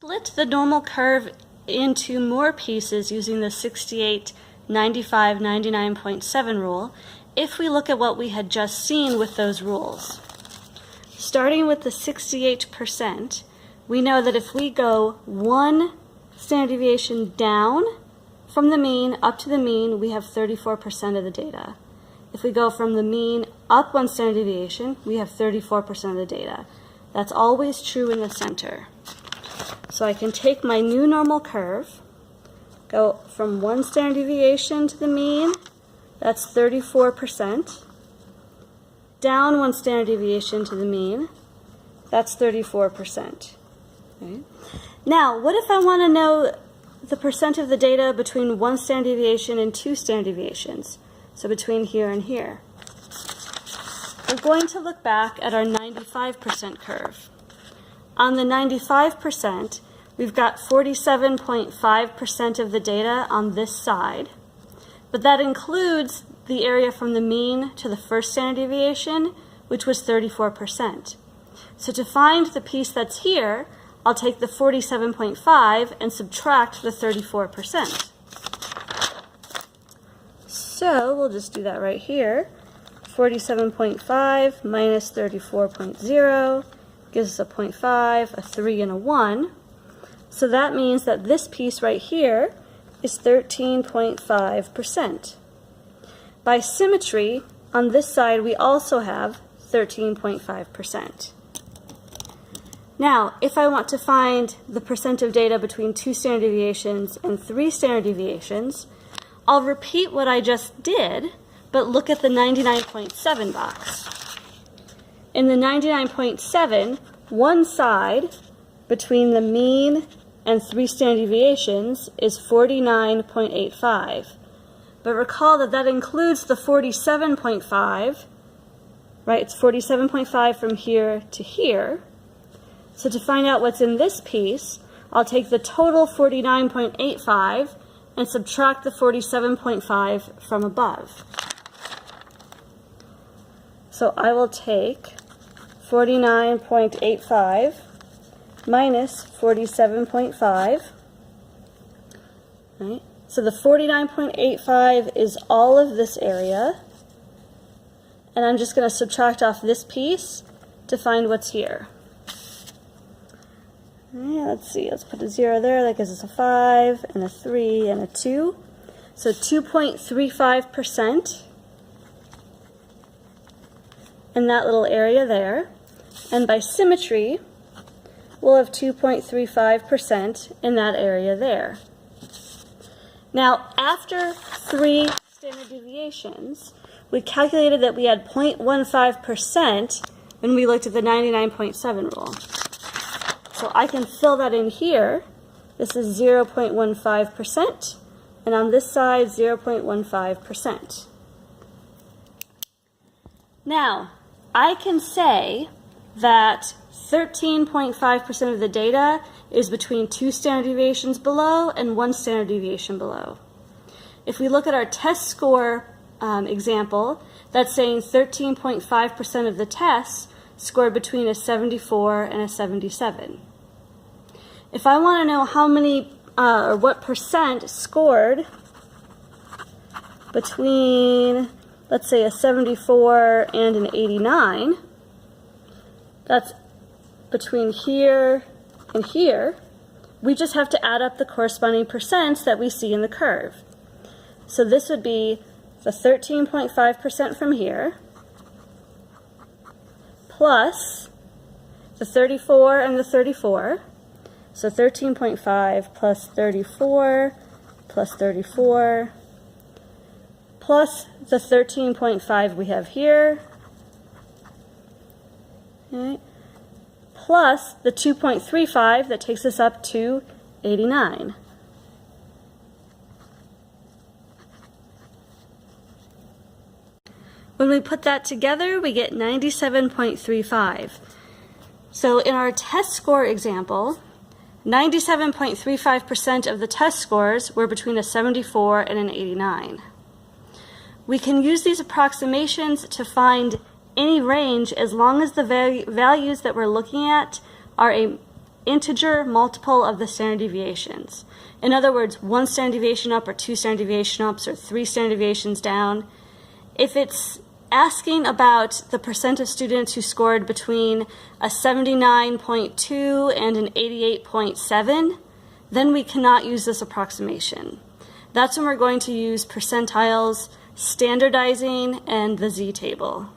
Split the normal curve into more pieces using the 68, 95, 99.7 rule if we look at what we had just seen with those rules. Starting with the 68%, we know that if we go one standard deviation down from the mean up to the mean, we have 34% of the data. If we go from the mean up one standard deviation, we have 34% of the data. That's always true in the center. So I can take my new normal curve, go from one standard deviation to the mean, that's 34%, down one standard deviation to the mean, that's 34%. Okay. Now, what if I want to know the percent of the data between one standard deviation and two standard deviations? So between here and here. We're going to look back at our 95% curve. On the 95%, we've got 47.5% of the data on this side, but that includes the area from the mean to the first standard deviation, which was 34%. So to find the piece that's here, I'll take the 47.5 and subtract the 34%. So we'll just do that right here. 47.5 minus 34.0 gives us a 0.5, a 3, and a 1. So that means that this piece right here is 13.5%. By symmetry, on this side we also have 13.5%. Now, if I want to find the percent of data between two standard deviations and three standard deviations, I'll repeat what I just did, but look at the 99.7 box. In the 99.7, one side between the mean and three standard deviations is 49.85. But recall that that includes the 47.5, right? It's 47.5 from here to here. So to find out what's in this piece, I'll take the total 49.85 and subtract the 47.5 from above. So I will take 49.85 minus 47.5. Right? So the 49.85 is all of this area. And I'm just going to subtract off this piece to find what's here. Right, let's see, let's put a 0 there. That gives us a 5 and a 3 and a 2. So 2.35% in that little area there. And by symmetry, we'll have 2.35% in that area there. Now, after three standard deviations, we calculated that we had 0.15% when we looked at the 99.7 rule. So I can fill that in here. This is 0.15%, and on this side, 0.15%. Now, I can say that 13.5% of the data is between two standard deviations below and one standard deviation below. If we look at our test score example, that's saying 13.5% of the tests scored between a 74 and a 77. If I want to know how many or what percent scored between, let's say, a 74 and an 89, that's between here and here, we just have to add up the corresponding percents that we see in the curve. So this would be the 13.5% from here, plus the 34 and the 34. So 13.5 plus 34 plus 34 plus the 13.5 we have here, okay, plus the 2.35 that takes us up to 89. When we put that together, we get 97.35. So in our test score example, 97.35% of the test scores were between a 74 and an 89. We can use these approximations to find any range as long as the values that we're looking at are integer multiple of the standard deviations. In other words, 1 standard deviation up or 2 standard deviation ups or 3 standard deviations down. If it's asking about the percent of students who scored between a 79.2 and an 88.7, then we cannot use this approximation. That's when we're going to use percentiles, standardizing, and the z-table.